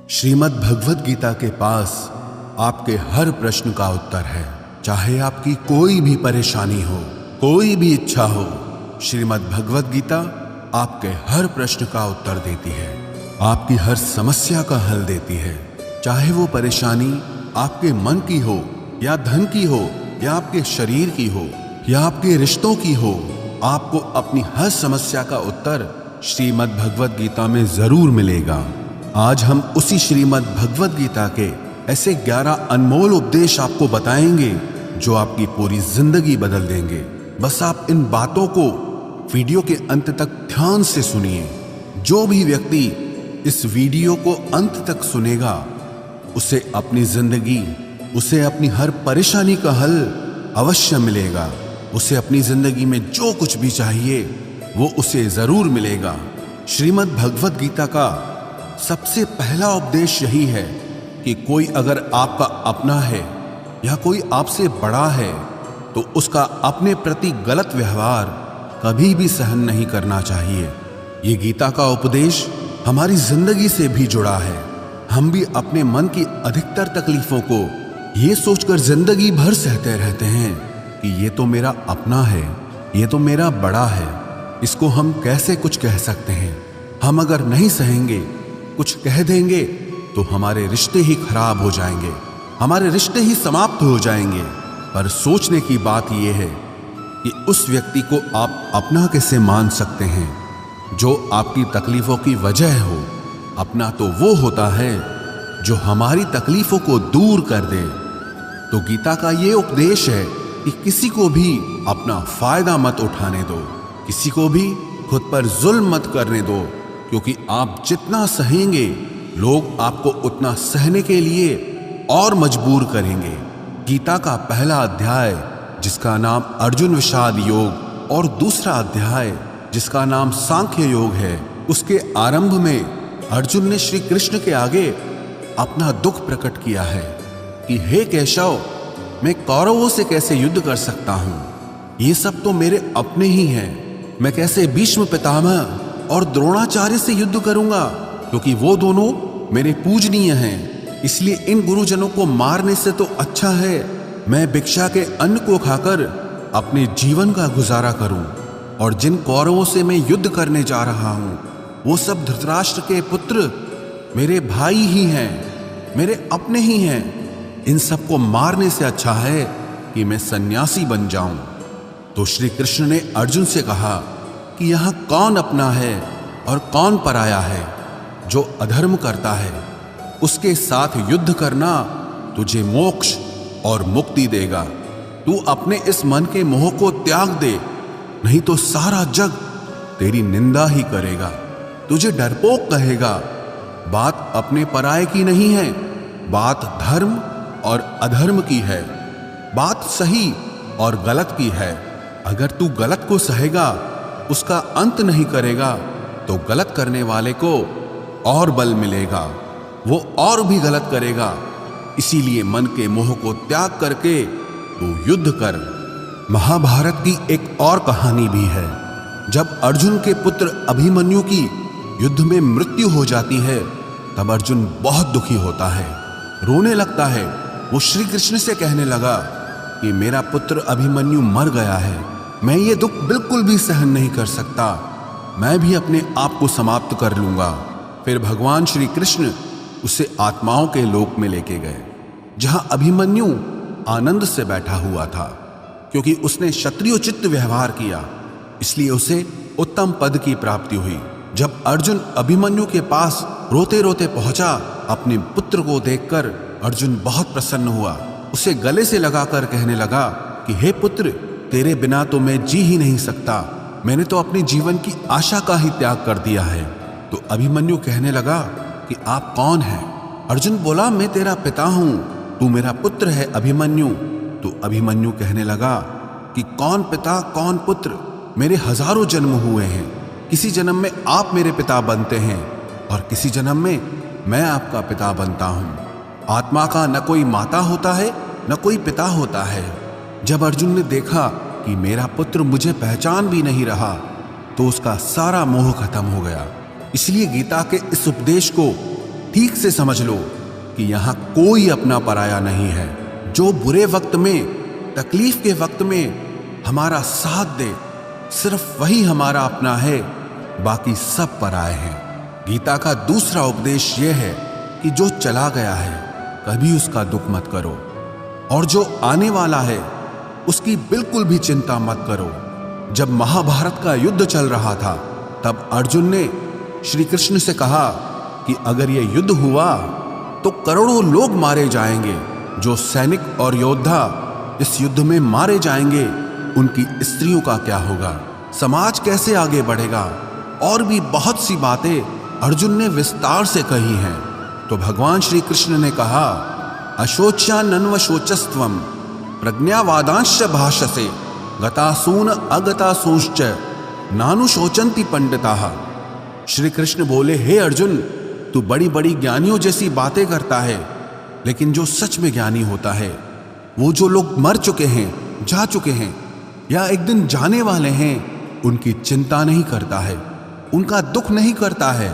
श्रीमद् भगवद गीता के पास आपके हर प्रश्न का उत्तर है। चाहे आपकी कोई भी परेशानी हो, कोई भी इच्छा हो, श्रीमद् भगवद गीता आपके हर प्रश्न का उत्तर देती है, आपकी हर समस्या का हल देती है। चाहे वो परेशानी आपके मन की हो या धन की हो या आपके शरीर की हो या आपके रिश्तों की हो, आपको अपनी हर समस्या का उत्तर श्रीमद् भगवद गीता में जरूर मिलेगा। आज हम उसी श्रीमद् भगवद गीता के ऐसे 11 अनमोल उपदेश आपको बताएंगे जो आपकी पूरी जिंदगी बदल देंगे। बस आप इन बातों को वीडियो के अंत तक ध्यान से सुनिए। जो भी व्यक्ति इस वीडियो को अंत तक सुनेगा उसे अपनी जिंदगी, उसे अपनी हर परेशानी का हल अवश्य मिलेगा। उसे अपनी जिंदगी में जो कुछ भी चाहिए वो उसे जरूर मिलेगा। श्रीमद् भगवद गीता का सबसे पहला उपदेश यही है कि कोई अगर आपका अपना है या कोई आपसे बड़ा है तो उसका अपने प्रति गलत व्यवहार कभी भी सहन नहीं करना चाहिए। ये गीता का उपदेश हमारी जिंदगी से भी जुड़ा है। हम भी अपने मन की अधिकतर तकलीफों को ये सोचकर जिंदगी भर सहते रहते हैं कि ये तो मेरा अपना है, ये तो मेरा बड़ा है, इसको हम कैसे कुछ कह सकते हैं। हम अगर नहीं सहेंगे, कुछ कह देंगे तो हमारे रिश्ते ही खराब हो जाएंगे, हमारे रिश्ते ही समाप्त हो जाएंगे। पर सोचने की बात यह है कि उस व्यक्ति को आप अपना कैसे मान सकते हैं जो आपकी तकलीफों की वजह हो। अपना तो वो होता है जो हमारी तकलीफों को दूर कर दे। तो गीता का ये उपदेश है कि किसी को भी अपना फायदा मत उठाने दो, किसी को भी खुद पर जुल्म मत करने दो, क्योंकि आप जितना सहेंगे लोग आपको उतना सहने के लिए और मजबूर करेंगे। गीता का पहला अध्याय जिसका नाम अर्जुन विषाद योग और दूसरा अध्याय जिसका नाम सांख्य योग है, उसके आरंभ में अर्जुन ने श्री कृष्ण के आगे अपना दुख प्रकट किया है कि हे केशव, मैं कौरवों से कैसे युद्ध कर सकता हूं, ये सब तो मेरे अपने ही हैं। मैं कैसे भीष्म पितामह और द्रोणाचार्य से युद्ध करूंगा, क्योंकि वो दोनों मेरे पूजनीय हैं। इसलिए इन गुरुजनों को मारने से तो अच्छा है मैं भिक्षा के अन्न को खाकर अपने जीवन का गुजारा करूं। और जिन कौरवों से मैं युद्ध करने जा रहा हूं वो सब धृतराष्ट्र के पुत्र मेरे भाई ही हैं, मेरे अपने ही हैं। इन सबको मारने से अच्छा है कि मैं सन्यासी बन जाऊं। तो श्री कृष्ण ने अर्जुन से कहा कि यहां कौन अपना है और कौन पराया है। जो अधर्म करता है उसके साथ युद्ध करना तुझे मोक्ष और मुक्ति देगा। तू अपने इस मन के मोह को त्याग दे, नहीं तो सारा जग तेरी निंदा ही करेगा, तुझे डरपोक कहेगा। बात अपने पराये की नहीं है, बात धर्म और अधर्म की है, बात सही और गलत की है। अगर तू गलत को सहेगा, उसका अंत नहीं करेगा, तो गलत करने वाले को और बल मिलेगा, वो और भी गलत करेगा। इसीलिए मन के मोह को त्याग करके तू युद्ध कर। महाभारत की एक और कहानी भी है। जब अर्जुन के पुत्र अभिमन्यु की युद्ध में मृत्यु हो जाती है तब अर्जुन बहुत दुखी होता है, रोने लगता है। वो श्री कृष्ण से कहने लगा कि मेरा पुत्र अभिमन्यु मर गया है, मैं ये दुख बिल्कुल भी सहन नहीं कर सकता, मैं भी अपने आप को समाप्त कर लूंगा। फिर भगवान श्री कृष्ण उसे आत्माओं के लोक में लेके गए, जहां अभिमन्यु आनंद से बैठा हुआ था। क्योंकि उसने क्षत्रियोचित व्यवहार किया, इसलिए उसे उत्तम पद की प्राप्ति हुई। जब अर्जुन अभिमन्यु के पास रोते रोते पहुंचा, अपने पुत्र को देखकर अर्जुन बहुत प्रसन्न हुआ। उसे गले से लगाकर कहने लगा कि हे पुत्र, तेरे बिना तो मैं जी ही नहीं सकता, मैंने तो अपने जीवन की आशा का ही त्याग कर दिया है। तो अभिमन्यु कहने लगा कि आप कौन हैं? अर्जुन बोला, मैं तेरा पिता हूं, तू मेरा पुत्र है अभिमन्यु। तो अभिमन्यु कहने लगा कि कौन पिता कौन पुत्र, मेरे हजारों जन्म हुए हैं। किसी जन्म में आप मेरे पिता बनते हैं और किसी जन्म में मैं आपका पिता बनता हूं। आत्मा का न कोई माता होता है न कोई पिता होता है। जब अर्जुन ने देखा कि मेरा पुत्र मुझे पहचान भी नहीं रहा तो उसका सारा मोह खत्म हो गया। इसलिए गीता के इस उपदेश को ठीक से समझ लो कि यहां कोई अपना पराया नहीं है। जो बुरे वक्त में, तकलीफ के वक्त में हमारा साथ दे, सिर्फ वही हमारा अपना है, बाकी सब पराए हैं। गीता का दूसरा उपदेश यह है कि जो चला गया है कभी उसका दुख मत करो, और जो आने वाला है उसकी बिल्कुल भी चिंता मत करो। जब महाभारत का युद्ध चल रहा था तब अर्जुन ने श्री कृष्ण से कहा कि अगर यह युद्ध हुआ तो करोड़ों लोग मारे जाएंगे। जो सैनिक और योद्धा इस युद्ध में मारे जाएंगे उनकी स्त्रियों का क्या होगा, समाज कैसे आगे बढ़ेगा। और भी बहुत सी बातें अर्जुन ने विस्तार से कही हैं। तो भगवान श्री कृष्ण ने कहा, अशोच्यानन्वशोचस्त्वम प्रज्ञावादांश्च भाषसे गतासून अगतासूंश्च नानुशोचन्ति पंडिताः। श्री कृष्ण बोले, हे अर्जुन, तू बड़ी बड़ी ज्ञानियों जैसी बातें करता है, लेकिन जो सच में ज्ञानी होता है, वो जो लोग मर चुके हैं, जा चुके हैं या एक दिन जाने वाले हैं, उनकी चिंता नहीं करता है, उनका दुख नहीं करता है।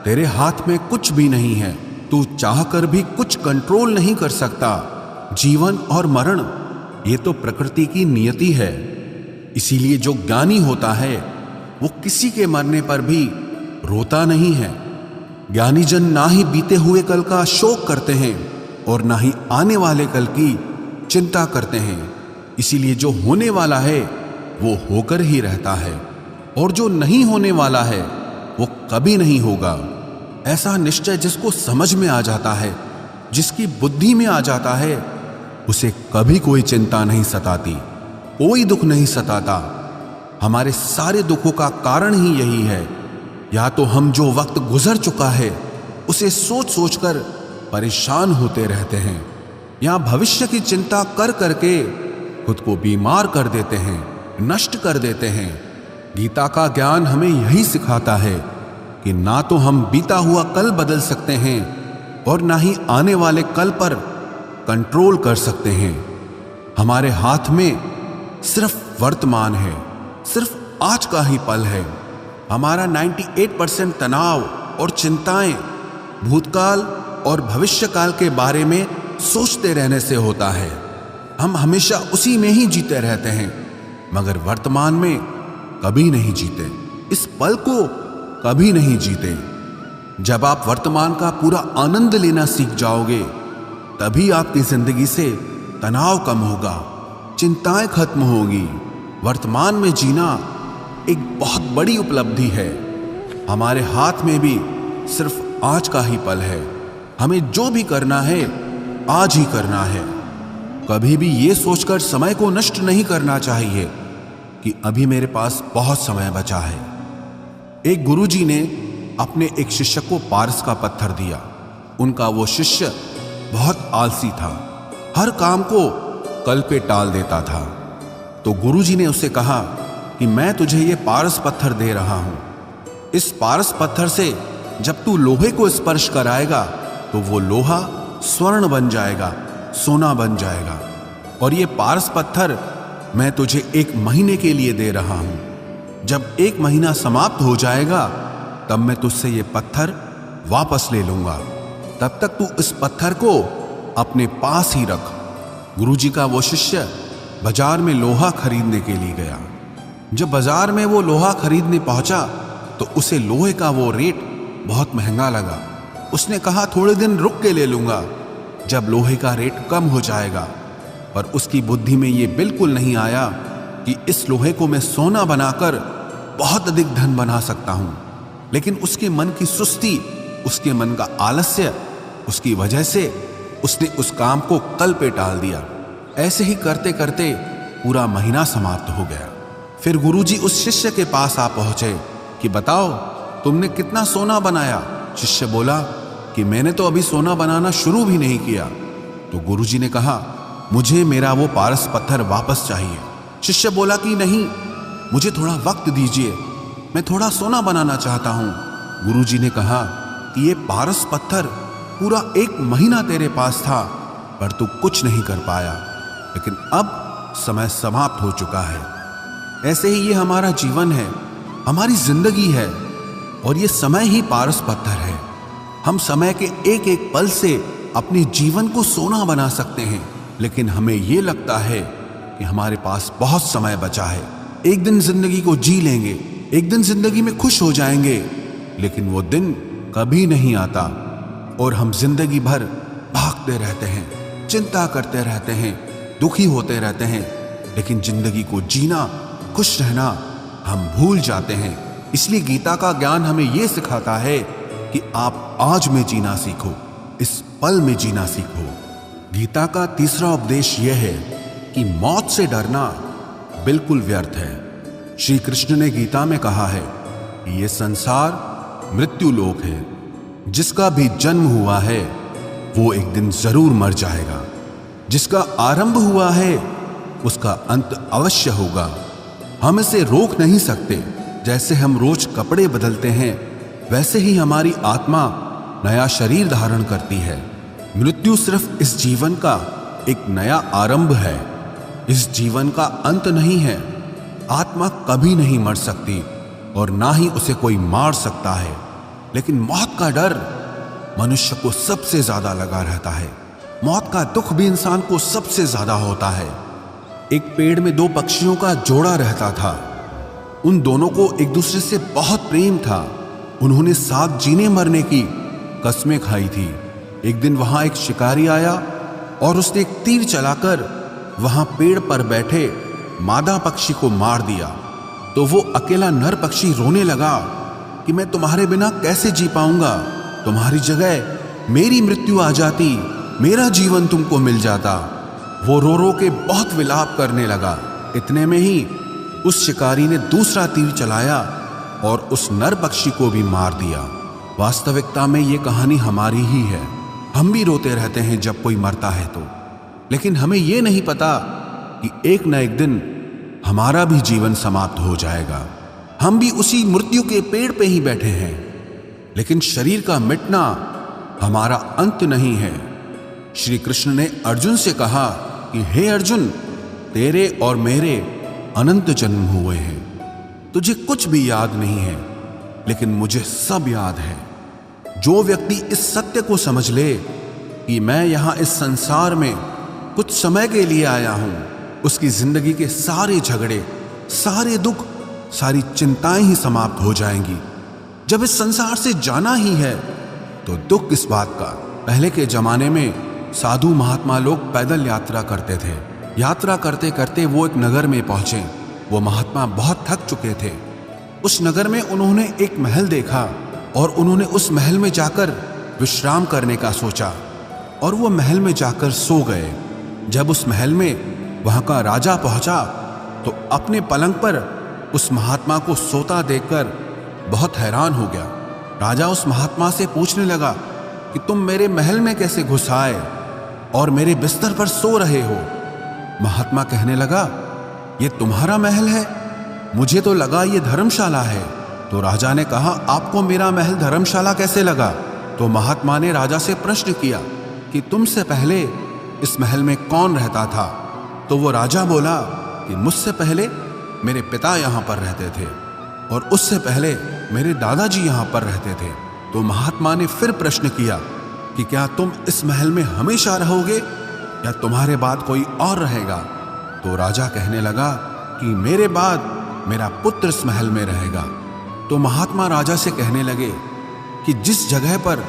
तेरे हाथ में कुछ भी नहीं है, तू चाहकर भी कुछ कंट्रोल नहीं कर सकता। जीवन और मरण ये तो प्रकृति की नियति है। इसीलिए जो ज्ञानी होता है वो किसी के मरने पर भी रोता नहीं है। ज्ञानी जन ना ही बीते हुए कल का शोक करते हैं और ना ही आने वाले कल की चिंता करते हैं। इसीलिए जो होने वाला है वो होकर ही रहता है, और जो नहीं होने वाला है वो कभी नहीं होगा। ऐसा निश्चय जिसको समझ में आ जाता है, जिसकी बुद्धि में आ जाता है, उसे कभी कोई चिंता नहीं सताती, कोई दुख नहीं सताता। हमारे सारे दुखों का कारण ही यही है। या तो हम जो वक्त गुजर चुका है उसे सोच सोचकर परेशान होते रहते हैं, या भविष्य की चिंता कर करके खुद को बीमार कर देते हैं, नष्ट कर देते हैं। गीता का ज्ञान हमें यही सिखाता है कि ना तो हम बीता हुआ कल बदल सकते हैं और ना ही आने वाले कल पर कंट्रोल कर सकते हैं। हमारे हाथ में सिर्फ वर्तमान है, सिर्फ आज का ही पल है। हमारा 98% तनाव और चिंताएं भूतकाल और भविष्यकाल के बारे में सोचते रहने से होता है। हम हमेशा उसी में ही जीते रहते हैं, मगर वर्तमान में कभी नहीं जीते, इस पल को कभी नहीं जीते। जब आप वर्तमान का पूरा आनंद लेना सीख जाओगे, तभी आपकी जिंदगी से तनाव कम होगा, चिंताएं खत्म होगी। वर्तमान में जीना एक बहुत बड़ी उपलब्धि है। हमारे हाथ में भी सिर्फ आज का ही पल है। हमें जो भी करना है आज ही करना है। कभी भी ये सोचकर समय को नष्ट नहीं करना चाहिए कि अभी मेरे पास बहुत समय बचा है। एक गुरुजी ने अपने एक शिष्य को पारस का पत्थर दिया। उनका वो शिष्य बहुत आलसी था, हर काम को कल पे टाल देता था। तो गुरुजी ने उसे कहा कि मैं तुझे ये पारस पत्थर दे रहा हूं। इस पारस पत्थर से जब तू लोहे को स्पर्श कराएगा तो वो लोहा स्वर्ण बन जाएगा, सोना बन जाएगा। और ये पारस पत्थर मैं तुझे 1 महीने के लिए दे रहा हूं। जब 1 महीना समाप्त हो जाएगा तब मैं तुझसे ये पत्थर वापस ले लूंगा। तब तक तू इस पत्थर को अपने पास ही रख। गुरुजी का वो शिष्य बाजार में लोहा खरीदने के लिए गया। जब बाजार में वो लोहा खरीदने पहुंचा तो उसे लोहे का वो रेट बहुत महंगा लगा। उसने कहा थोड़े दिन रुक के ले लूंगा, जब लोहे का रेट कम हो जाएगा। पर उसकी बुद्धि में ये बिल्कुल नहीं आया कि इस लोहे को मैं सोना बनाकर बहुत अधिक धन बना सकता हूं। लेकिन उसके मन की सुस्ती, उसके मन का आलस्य, उसकी वजह से उसने उस काम को कल पे टाल दिया। ऐसे ही करते करते पूरा महीना समाप्त हो गया। फिर गुरुजी उस शिष्य के पास आ पहुंचे कि बताओ तुमने कितना सोना बनाया। शिष्य बोला कि मैंने तो अभी सोना बनाना शुरू भी नहीं किया। तो गुरुजी ने कहा मुझे मेरा वो पारस पत्थर वापस चाहिए। शिष्य बोला कि नहीं, मुझे थोड़ा वक्त दीजिए, मैं थोड़ा सोना बनाना चाहता हूं। गुरुजी ने कहा कि ये पारस पत्थर पूरा 1 महीना तेरे पास था, पर तू कुछ नहीं कर पाया, लेकिन अब समय समाप्त हो चुका है। ऐसे ही ये हमारा जीवन है, हमारी जिंदगी है, और ये समय ही पारस पत्थर है। हम समय के एक एक पल से अपने जीवन को सोना बना सकते हैं, लेकिन हमें यह लगता है कि हमारे पास बहुत समय बचा है, एक दिन जिंदगी को जी लेंगे, एक दिन जिंदगी में खुश हो जाएंगे। लेकिन वो दिन कभी नहीं आता और हम जिंदगी भर भागते रहते हैं, चिंता करते रहते हैं, दुखी होते रहते हैं, लेकिन जिंदगी को जीना, खुश रहना हम भूल जाते हैं। इसलिए गीता का ज्ञान हमें यह सिखाता है कि आप आज में जीना सीखो, इस पल में जीना सीखो। गीता का तीसरा उपदेश यह है कि मौत से डरना बिल्कुल व्यर्थ है। श्री कृष्ण ने गीता में कहा है कि यह संसार मृत्यु लोक है, जिसका भी जन्म हुआ है वो एक दिन जरूर मर जाएगा, जिसका आरंभ हुआ है उसका अंत अवश्य होगा। हम इसे रोक नहीं सकते। जैसे हम रोज कपड़े बदलते हैं, वैसे ही हमारी आत्मा नया शरीर धारण करती है। मृत्यु सिर्फ इस जीवन का एक नया आरंभ है, इस जीवन का अंत नहीं है। आत्मा कभी नहीं मर सकती और ना ही उसे कोई मार सकता है, लेकिन मौत का डर मनुष्य को सबसे ज्यादा लगा रहता है। मौत का दुख भी इंसान को सबसे ज्यादा होता है। एक पेड़ में दो पक्षियों का जोड़ा रहता था। उन दोनों को एक दूसरे से बहुत प्रेम था। उन्होंने साथ जीने मरने की कस्में खाई थी। एक दिन वहां एक शिकारी आया और उसने एक तीर चलाकर वहां पेड़ पर बैठे मादा पक्षी को मार दिया। तो वो अकेला नर पक्षी रोने लगा कि मैं तुम्हारे बिना कैसे जी पाऊंगा, तुम्हारी जगह मेरी मृत्यु आ जाती, मेरा जीवन तुमको मिल जाता। वो रो रो के बहुत विलाप करने लगा। इतने में ही उस शिकारी ने दूसरा तीर चलाया और उस नर पक्षी को भी मार दिया। वास्तविकता में ये कहानी हमारी ही है। हम भी रोते रहते हैं जब कोई मरता है तो, लेकिन हमें ये नहीं पता कि एक न एक दिन हमारा भी जीवन समाप्त हो जाएगा। हम भी उसी मृत्यु के पेड़ पे ही बैठे हैं, लेकिन शरीर का मिटना हमारा अंत नहीं है। श्री कृष्ण ने अर्जुन से कहा कि हे अर्जुन, तेरे और मेरे अनंत जन्म हुए हैं। तुझे कुछ भी याद नहीं है, लेकिन मुझे सब याद है। जो व्यक्ति इस सत्य को समझ ले कि मैं यहां इस संसार में कुछ समय के लिए आया हूं, उसकी जिंदगी के सारे झगड़े, सारे दुख, सारी चिंताएं ही समाप्त हो जाएंगी। जब इस संसार से जाना ही है तो दुख किस बात का। पहले के जमाने में साधु महात्मा लोग पैदल यात्रा करते थे। यात्रा करते करते वो एक नगर में पहुंचे। वो महात्मा बहुत थक चुके थे। उस नगर में उन्होंने एक महल देखा और उन्होंने उस महल में जाकर विश्राम करने का सोचा और वो महल में जाकर सो गए। जब उस महल में वहां का राजा पहुंचा तो अपने पलंग पर उस महात्मा को सोता देखकर बहुत हैरान हो गया। राजा उस महात्मा से पूछने लगा कि तुम मेरे महल में कैसे घुस आए और मेरे बिस्तर पर सो रहे हो। महात्मा कहने लगा, ये तुम्हारा महल है, मुझे तो लगा ये धर्मशाला है। तो राजा ने कहा, आपको मेरा महल धर्मशाला कैसे लगा? तो महात्मा ने राजा से प्रश्न किया कि तुमसे पहले इस महल में कौन रहता था? तो वो राजा बोला कि मुझसे पहले मेरे पिता यहाँ पर रहते थे और उससे पहले मेरे दादाजी यहाँ पर रहते थे। तो महात्मा ने फिर प्रश्न किया कि क्या तुम इस महल में हमेशा रहोगे या तुम्हारे बाद कोई और रहेगा? तो राजा कहने लगा कि मेरे बाद मेरा पुत्र इस महल में रहेगा। तो महात्मा राजा से कहने लगे कि जिस जगह पर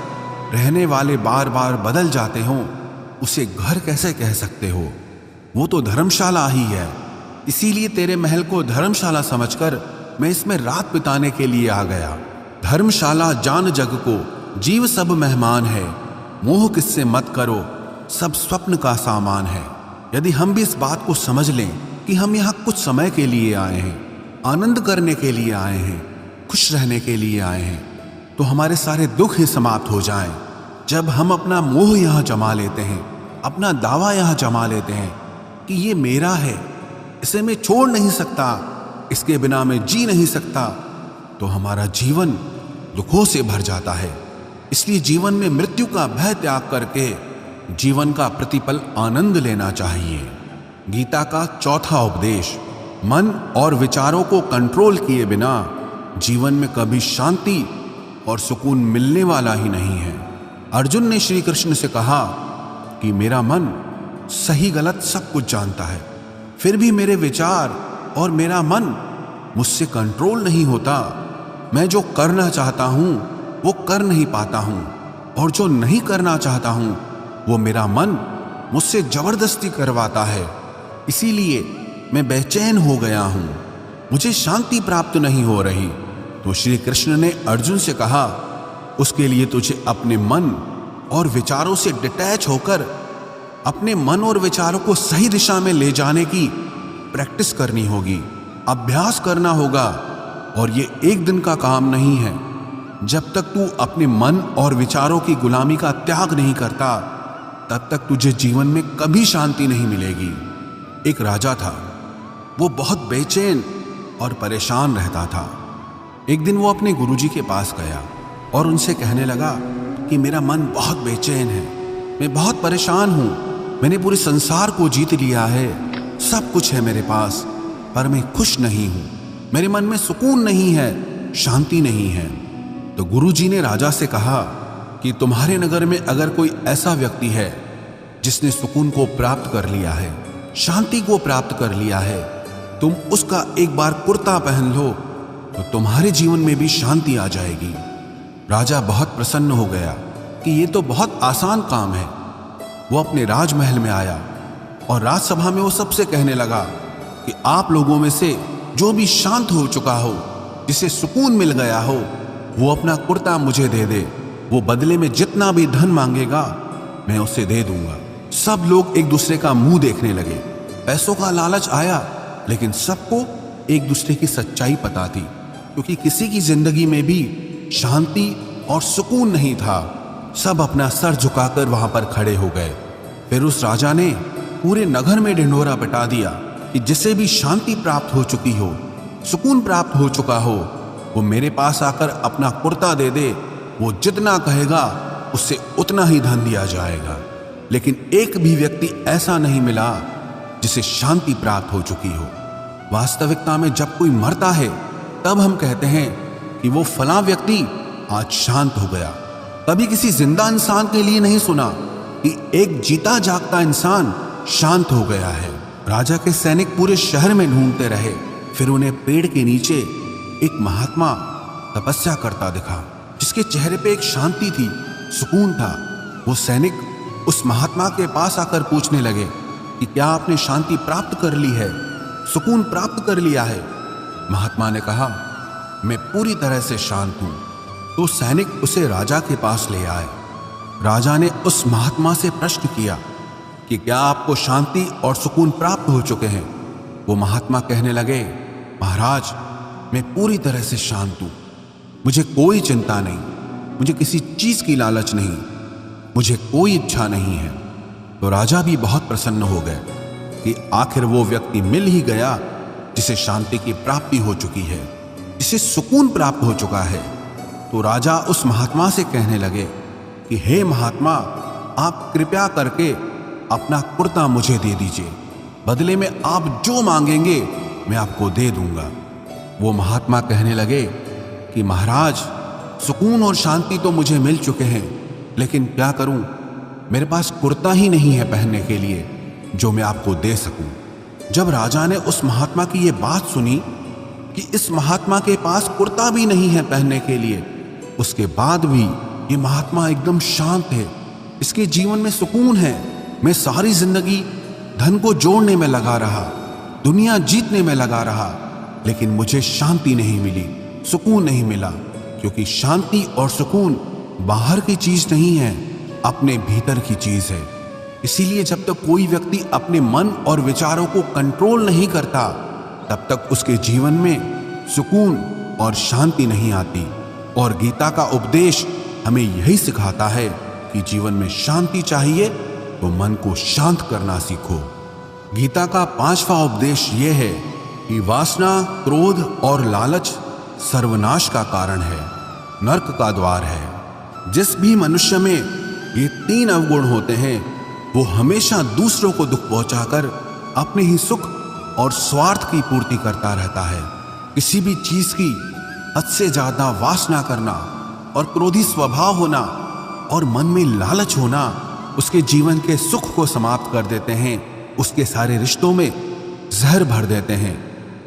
रहने वाले बार बार बदल जाते हों उसे घर कैसे कह सकते हो? वो तो धर्मशाला ही है। इसीलिए तेरे महल को धर्मशाला समझकर मैं इसमें रात बिताने के लिए आ गया। धर्मशाला जान जग को, जीव सब मेहमान है, मोह किससे मत करो, सब स्वप्न का सामान है। यदि हम भी इस बात को समझ लें कि हम यहाँ कुछ समय के लिए आए हैं, आनंद करने के लिए आए हैं, खुश रहने के लिए आए हैं, तो हमारे सारे दुख ही समाप्त हो जाएं। जब हम अपना मोह यहाँ जमा लेते हैं, अपना दावा यहाँ जमा लेते हैं कि ये मेरा है, इसे मैं छोड़ नहीं सकता, इसके बिना मैं जी नहीं सकता, तो हमारा जीवन दुखों से भर जाता है। इसलिए जीवन में मृत्यु का भय त्याग करके जीवन का प्रतिपल आनंद लेना चाहिए। गीता का चौथा उपदेश, मन और विचारों को कंट्रोल किए बिना जीवन में कभी शांति और सुकून मिलने वाला ही नहीं है। अर्जुन ने श्री कृष्ण से कहा कि मेरा मन सही गलत सब कुछ जानता है, फिर भी मेरे विचार और मेरा मन मुझसे कंट्रोल नहीं होता। मैं जो करना चाहता हूं वो कर नहीं पाता हूं, और जो नहीं करना चाहता हूं वो मेरा मन मुझसे जबरदस्ती करवाता है। इसीलिए मैं बेचैन हो गया हूं, मुझे शांति प्राप्त नहीं हो रही। तो श्री कृष्ण ने अर्जुन से कहा, उसके लिए तुझे अपने मन और विचारों से डिटैच होकर अपने मन और विचारों को सही दिशा में ले जाने की प्रैक्टिस करनी होगी, अभ्यास करना होगा। और ये एक दिन का काम नहीं है। जब तक तू अपने मन और विचारों की गुलामी का त्याग नहीं करता, तब तक तुझे जीवन में कभी शांति नहीं मिलेगी। एक राजा था, वो बहुत बेचैन और परेशान रहता था। एक दिन वो अपने गुरुजी के पास गया और उनसे कहने लगा कि मेरा मन बहुत बेचैन है, मैं बहुत परेशान हूँ, मैंने पूरे संसार को जीत लिया है, सब कुछ है मेरे पास, पर मैं खुश नहीं हूँ, मेरे मन में सुकून नहीं है, शांति नहीं है। तो गुरुजी ने राजा से कहा कि तुम्हारे नगर में अगर कोई ऐसा व्यक्ति है जिसने सुकून को प्राप्त कर लिया है, शांति को प्राप्त कर लिया है, तुम उसका एक बार कुर्ता पहन लो तो तुम्हारे जीवन में भी शांति आ जाएगी। राजा बहुत प्रसन्न हो गया कि ये तो बहुत आसान काम है। वो अपने राजमहल में आया और राजसभा में वो सबसे कहने लगा कि आप लोगों में से जो भी शांत हो चुका हो, जिसे सुकून मिल गया हो, वो अपना कुर्ता मुझे दे दे। वो बदले में जितना भी धन मांगेगा मैं उसे दे दूंगा। सब लोग एक दूसरे का मुंह देखने लगे। पैसों का लालच आया, लेकिन सबको एक दूसरे की सच्चाई पता थी, क्योंकि किसी की जिंदगी में भी शांति और सुकून नहीं था। सब अपना सर झुकाकर वहां पर खड़े हो गए। फिर उस राजा ने पूरे नगर में ढिंढोरा पिटा दिया कि जिसे भी शांति प्राप्त हो चुकी हो, सुकून प्राप्त हो चुका हो, वो मेरे पास आकर अपना कुर्ता दे दे। वो जितना कहेगा उससे उतना ही धन दिया जाएगा। लेकिन एक भी व्यक्ति ऐसा नहीं मिला जिसे शांति प्राप्त हो चुकी हो। वास्तविकता में जब कोई मरता है तब हम कहते हैं कि वो फलां व्यक्ति आज शांत हो गया। कभी किसी जिंदा इंसान के लिए नहीं सुना कि एक जीता जागता इंसान शांत हो गया है। राजा के सैनिक पूरे शहर में ढूंढते रहे, फिर उन्हें पेड़ के नीचे एक महात्मा तपस्या करता दिखा, जिसके चेहरे पे एक शांति थी, सुकून था। वो सैनिक उस महात्मा के पास आकर पूछने लगे कि क्या आपने शांति प्राप्त कर ली है, सुकून प्राप्त कर लिया है? महात्मा ने कहा, मैं पूरी तरह से शांत हूं। तो सैनिक उसे राजा के पास ले आए। राजा ने उस महात्मा से प्रश्न किया कि क्या आपको शांति और सुकून प्राप्त हो चुके हैं? वो महात्मा कहने लगे, महाराज, मैं पूरी तरह से शांत हूं, मुझे कोई चिंता नहीं, मुझे किसी चीज की लालच नहीं, मुझे कोई इच्छा नहीं है। तो राजा भी बहुत प्रसन्न हो गए कि आखिर वो व्यक्ति मिल ही गया जिसे शांति की प्राप्ति हो चुकी है, जिसे सुकून प्राप्त हो चुका है। तो राजा उस महात्मा से कहने लगे कि हे महात्मा, आप कृपया करके अपना कुर्ता मुझे दे दीजिए, बदले में आप जो मांगेंगे मैं आपको दे दूंगा। वो महात्मा कहने लगे कि महाराज, सुकून और शांति तो मुझे मिल चुके हैं, लेकिन क्या करूं, मेरे पास कुर्ता ही नहीं है पहनने के लिए जो मैं आपको दे सकूं। जब राजा ने उस महात्मा की ये बात सुनी कि इस महात्मा के पास कुर्ता भी नहीं है पहनने के लिए, उसके बाद भी ये महात्मा एकदम शांत है, इसके जीवन में सुकून है। मैं सारी जिंदगी धन को जोड़ने में लगा रहा, दुनिया जीतने में लगा रहा, लेकिन मुझे शांति नहीं मिली, सुकून नहीं मिला, क्योंकि शांति और सुकून बाहर की चीज नहीं है, अपने भीतर की चीज है। इसीलिए जब तक कोई व्यक्ति अपने मन और विचारों को कंट्रोल नहीं करता, तब तक उसके जीवन में सुकून और शांति नहीं आती। और गीता का उपदेश हमें यही सिखाता है कि जीवन में शांति चाहिए तो मन को शांत करना सीखो। गीता का 5वां उपदेश यह है कि वासना, क्रोध और लालच सर्वनाश का कारण है, नरक का द्वार है। जिस भी मनुष्य में ये 3 अवगुण होते हैं, वो हमेशा दूसरों को दुख पहुंचाकर अपने ही सुख और स्वार्थ की पूर्ति करता रहता है। किसी भी चीज की हद से ज्यादा वासना करना और क्रोधी स्वभाव होना और मन में लालच होना उसके जीवन के सुख को समाप्त कर देते हैं, उसके सारे रिश्तों में जहर भर देते हैं।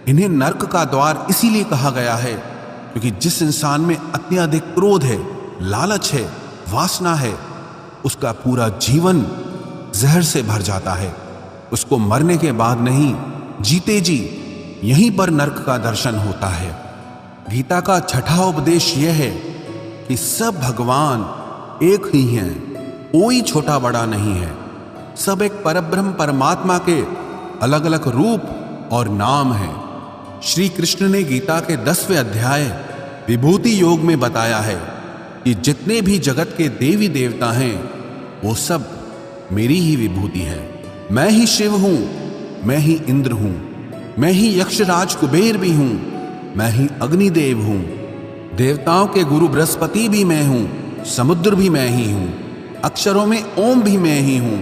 इन्हें नर्क का द्वार इसीलिए कहा गया है क्योंकि जिस इंसान में अत्यधिक क्रोध है, लालच है, वासना है, उसका पूरा जीवन जहर से भर जाता है। उसको मरने के बाद नहीं, जीते जी यहीं पर नर्क का दर्शन होता है। गीता का छठा उपदेश यह है कि सब भगवान एक ही हैं, कोई छोटा बड़ा नहीं है। सब एक परब्रह्म परमात्मा के अलग अलग रूप और नाम हैं। श्री कृष्ण ने गीता के 10वें अध्याय विभूति योग में बताया है कि जितने भी जगत के देवी देवता हैं वो सब मेरी ही विभूति है। मैं ही शिव हूं, मैं ही इंद्र हूं, मैं ही यक्षराज कुबेर भी हूं, मैं ही अग्निदेव हूं, देवताओं के गुरु बृहस्पति भी मैं हूं, समुद्र भी मैं ही हूं, अक्षरों में ओम भी मैं ही हूं,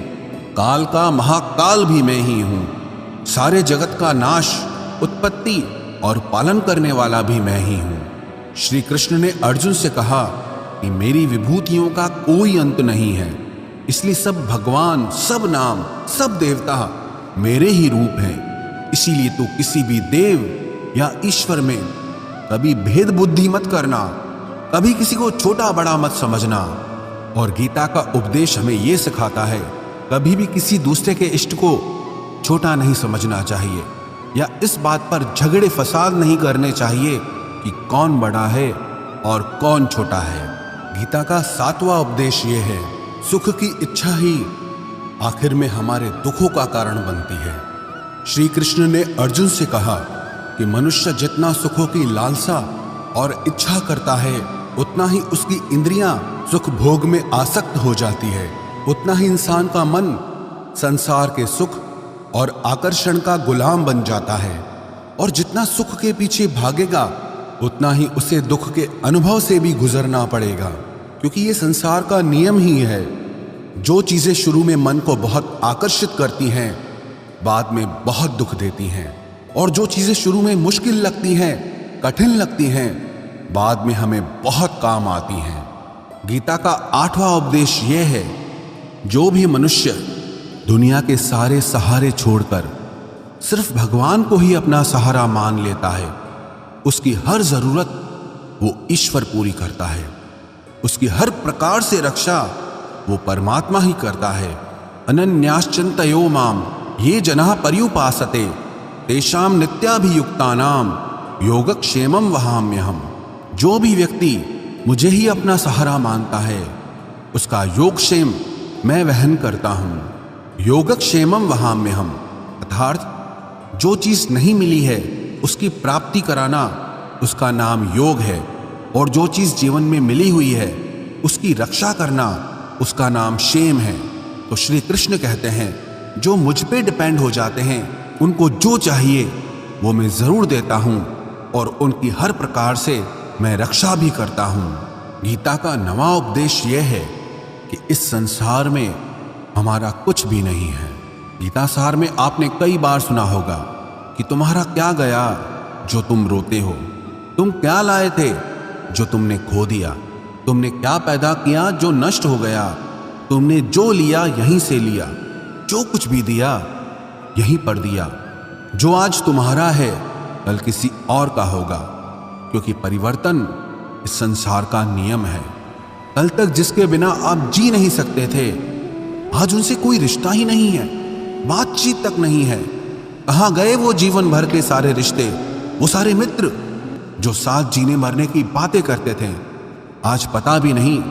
काल का महाकाल भी मैं ही हूं, सारे जगत का नाश, उत्पत्ति और पालन करने वाला भी मैं ही हूं। श्री कृष्ण ने अर्जुन से कहा कि मेरी विभूतियों का कोई अंत नहीं है, इसलिए सब भगवान, सब नाम, सब देवता मेरे ही रूप हैं। इसीलिए तो किसी भी देव या ईश्वर में कभी भेद बुद्धि मत करना, कभी किसी को छोटा बड़ा मत समझना। और गीता का उपदेश हमें यह सिखाता है कभी भी किसी दूसरे के इष्ट को छोटा नहीं समझना चाहिए या इस बात पर झगड़े फसाद नहीं करने चाहिए कि कौन बड़ा है और कौन छोटा है। गीता का 7वां उपदेश यह है, सुख की इच्छा ही आखिर में हमारे दुखों का कारण बनती है। श्री कृष्ण ने अर्जुन से कहा कि मनुष्य जितना सुखों की लालसा और इच्छा करता है उतना ही उसकी इंद्रियां सुख भोग में आसक्त हो जाती है, उतना ही इंसान का मन संसार के सुख और आकर्षण का गुलाम बन जाता है। और जितना सुख के पीछे भागेगा उतना ही उसे दुख के अनुभव से भी गुजरना पड़ेगा, क्योंकि ये संसार का नियम ही है। जो चीजें शुरू में मन को बहुत आकर्षित करती हैं बाद में बहुत दुख देती हैं, और जो चीजें शुरू में मुश्किल लगती हैं, कठिन लगती हैं, बाद में हमें बहुत काम आती हैं। गीता का 8वां उपदेश यह है, जो भी मनुष्य दुनिया के सारे सहारे छोड़कर सिर्फ भगवान को ही अपना सहारा मान लेता है, उसकी हर जरूरत वो ईश्वर पूरी करता है, उसकी हर प्रकार से रक्षा वो परमात्मा ही करता है। अनन्याश्चिन्तयो माम ये जनाः पर्युपासते तेषां नित्याभियुक्तानां योगक्षेमं वहाम्यहम्। जो भी व्यक्ति मुझे ही अपना सहारा मानता है उसका योगक्षेम मैं वहन करता हूँ। योगक्षेमं वहाम्यहम् अर्थात जो चीज नहीं मिली है उसकी प्राप्ति कराना उसका नाम योग है, और जो चीज जीवन में मिली हुई है उसकी रक्षा करना उसका नाम क्षेम है। तो श्री कृष्ण कहते हैं जो मुझ पे डिपेंड हो जाते हैं उनको जो चाहिए वो मैं जरूर देता हूँ और उनकी हर प्रकार से मैं रक्षा भी करता हूँ। गीता का 9वां उपदेश यह है कि इस संसार में हमारा कुछ भी नहीं है। गीता सार में आपने कई बार सुना होगा कि तुम्हारा क्या गया जो तुम रोते हो, तुम क्या लाए थे जो तुमने खो दिया, तुमने क्या पैदा किया जो नष्ट हो गया, तुमने जो लिया यहीं से लिया, जो कुछ भी दिया यहीं पर दिया। जो आज तुम्हारा है कल किसी और का होगा, क्योंकि परिवर्तन इस संसार का नियम है। कल तक जिसके बिना आप जी नहीं सकते थे आज उनसे कोई रिश्ता ही नहीं है, बातचीत तक नहीं है। कहाँ गए वो जीवन भर के सारे रिश्ते, वो सारे मित्र जो साथ जीने मरने की बातें करते थे, आज पता भी नहीं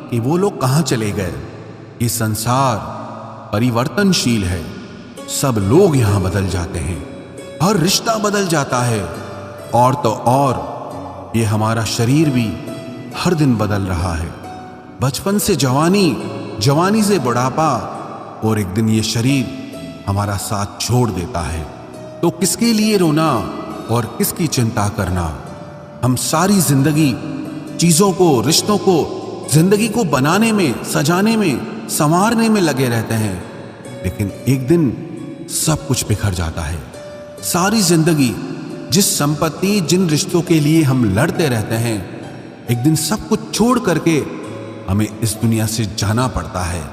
कि वो लोग कहाँ चले गए। ये संसार परिवर्तनशील है, सब लोग यहाँ बदल जाते हैं, हर रिश्ता बदल जाता है, और तो और ये हमारा शरीर भी हर दिन बदल रहा है। बचपन से जवानी, जवानी से बुढ़ापा, और एक दिन ये शरीर हमारा साथ छोड़ देता है। तो किसके लिए रोना और किसकी चिंता करना। हम सारी जिंदगी चीजों को, रिश्तों को, जिंदगी को बनाने में, सजाने में, संवारने में लगे रहते हैं, लेकिन एक दिन सब कुछ बिखर जाता है। सारी जिंदगी जिस संपत्ति, जिन रिश्तों के लिए हम लड़ते रहते हैं एक दिन सब कुछ छोड़ करके हमें इस दुनिया से जाना पड़ता है।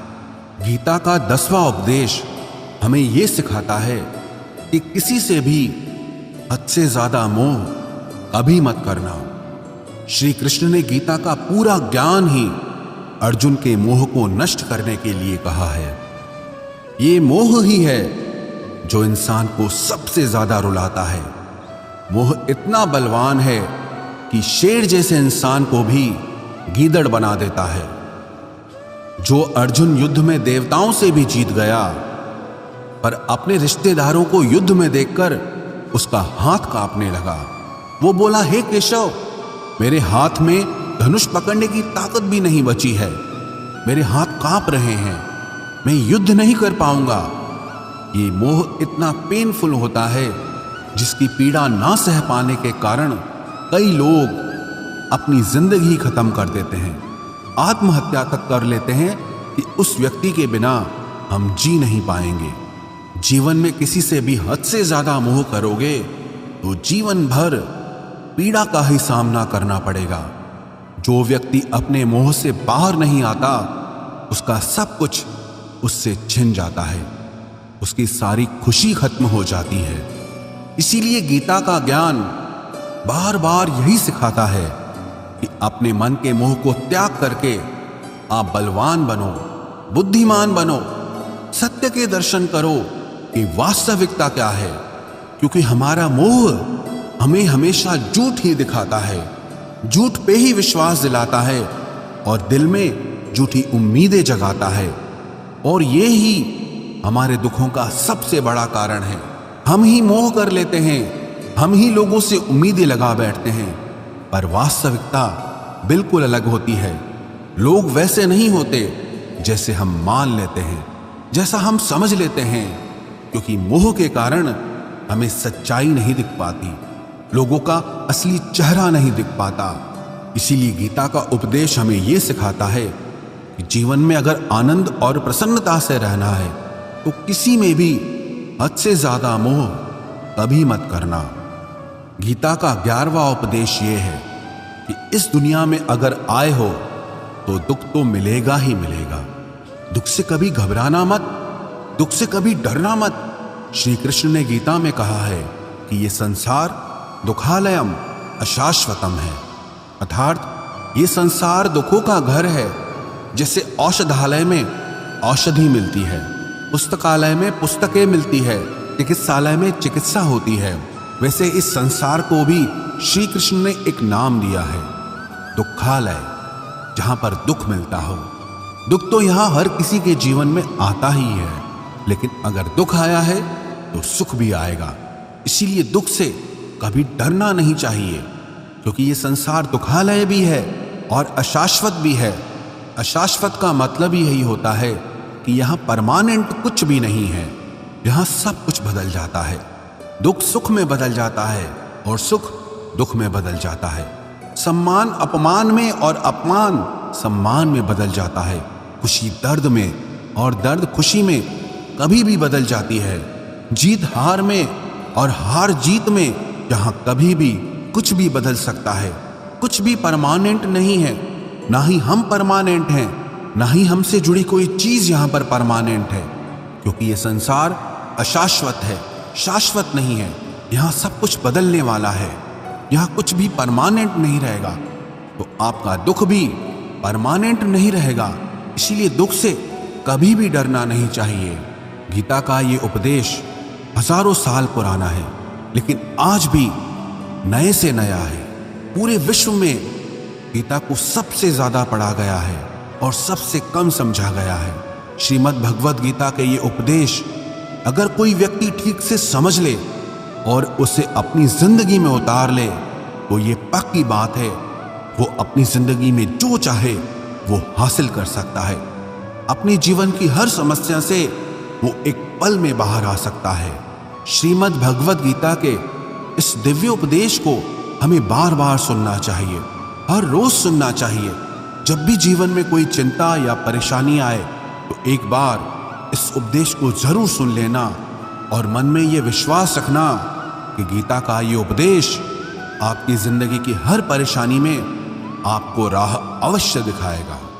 गीता का 10वां उपदेश हमें यह सिखाता है कि किसी से भी हद से ज्यादा मोह कभी मत करना। श्री कृष्ण ने गीता का पूरा ज्ञान ही अर्जुन के मोह को नष्ट करने के लिए कहा है। ये मोह ही है जो इंसान को सबसे ज्यादा रुलाता है। मोह इतना बलवान है कि शेर जैसे इंसान को भी गीदड़ बना देता है। जो अर्जुन युद्ध में देवताओं से भी जीत गया, पर अपने रिश्तेदारों को युद्ध में देखकर उसका हाथ कांपने लगा। वो बोला, हे केशव, मेरे हाथ में धनुष पकड़ने की ताकत भी नहीं बची है, मेरे हाथ कांप रहे हैं, मैं युद्ध नहीं कर पाऊंगा। ये मोह इतना पेनफुल होता है जिसकी पीड़ा ना सह पाने के कारण कई लोग अपनी जिंदगी खत्म कर देते हैं, आत्महत्या तक कर लेते हैं कि उस व्यक्ति के बिना हम जी नहीं पाएंगे। जीवन में किसी से भी हद से ज्यादा मोह करोगे तो जीवन भर पीड़ा का ही सामना करना पड़ेगा। जो व्यक्ति अपने मोह से बाहर नहीं आता, उसका सब कुछ उससे छिन जाता है, उसकी सारी खुशी खत्म हो जाती है। इसीलिए गीता का ज्ञान बार बार यही सिखाता है कि अपने मन के मोह को त्याग करके आप बलवान बनो, बुद्धिमान बनो, सत्य के दर्शन करो कि वास्तविकता क्या है। क्योंकि हमारा मोह हमें हमेशा झूठ ही दिखाता है, झूठ पे ही विश्वास दिलाता है और दिल में झूठी उम्मीदें जगाता है। और ये ही हमारे दुखों का सबसे बड़ा कारण है। हम ही मोह कर लेते हैं, हम ही लोगों से उम्मीदें लगा बैठते हैं, पर वास्तविकता बिल्कुल अलग होती है। लोग वैसे नहीं होते जैसे हम मान लेते हैं, जैसा हम समझ लेते हैं, क्योंकि मोह के कारण हमें सच्चाई नहीं दिख पाती, लोगों का असली चेहरा नहीं दिख पाता। इसीलिए गीता का उपदेश हमें यह सिखाता है कि जीवन में अगर आनंद और प्रसन्नता से रहना है तो किसी में भी हद से ज्यादा मोह कभी मत करना। गीता का 11वां उपदेश ये है कि इस दुनिया में अगर आए हो तो दुख तो मिलेगा ही मिलेगा। दुख से कभी घबराना मत, दुख से कभी डरना मत। श्री कृष्ण ने गीता में कहा है कि ये संसार दुखालयम अशाश्वतम है, अर्थात ये संसार दुखों का घर है। जैसे औषधालय में औषधि मिलती है, पुस्तकालय में पुस्तकें मिलती है, चिकित्सालय में चिकित्सा होती है, वैसे इस संसार को भी श्री कृष्ण ने एक नाम दिया है, दुखालय, जहां पर दुख मिलता हो। दुख तो यहां हर किसी के जीवन में आता ही है, लेकिन अगर दुख आया है तो सुख भी आएगा। इसीलिए दुख से कभी डरना नहीं चाहिए, क्योंकि ये संसार दुखालय भी है और अशाश्वत भी है। अशाश्वत का मतलब ही यही होता है कि यहाँ परमानेंट कुछ भी नहीं है, यहाँ सब कुछ बदल जाता है। दुख सुख में बदल जाता है और सुख दुख में बदल जाता है। सम्मान अपमान में और अपमान सम्मान में बदल जाता है। खुशी दर्द में और दर्द खुशी में कभी भी बदल जाती है। जीत हार में और हार जीत में, जहाँ कभी भी कुछ भी बदल सकता है। कुछ भी परमानेंट नहीं है, ना ही हम परमानेंट हैं, ना ही हमसे जुड़ी कोई चीज यहाँ पर परमानेंट है, क्योंकि ये संसार अशाश्वत है, शाश्वत नहीं है। यहाँ सब कुछ बदलने वाला है, यहाँ कुछ भी परमानेंट नहीं रहेगा। तो आपका दुख भी परमानेंट नहीं रहेगा, इसीलिए दुख से कभी भी डरना नहीं चाहिए। गीता का ये उपदेश हजारों साल पुराना है, लेकिन आज भी नए से नया है। पूरे विश्व में गीता को सबसे ज्यादा पढ़ा गया है और सबसे कम समझा गया है। श्रीमद् भगवद गीता के ये उपदेश अगर कोई व्यक्ति ठीक से समझ ले और उसे अपनी जिंदगी में उतार ले तो ये पक्की बात है, वो अपनी जिंदगी में जो चाहे वो हासिल कर सकता है। अपने जीवन की हर समस्या से वो एक पल में बाहर आ सकता है। श्रीमद् भगवद गीता के इस दिव्य उपदेश को हमें बार बार सुनना चाहिए, हर रोज सुनना चाहिए। जब भी जीवन में कोई चिंता या परेशानी आए तो एक बार इस उपदेश को जरूर सुन लेना और मन में ये विश्वास रखना कि गीता का ये उपदेश आपकी जिंदगी की हर परेशानी में आपको राह अवश्य दिखाएगा।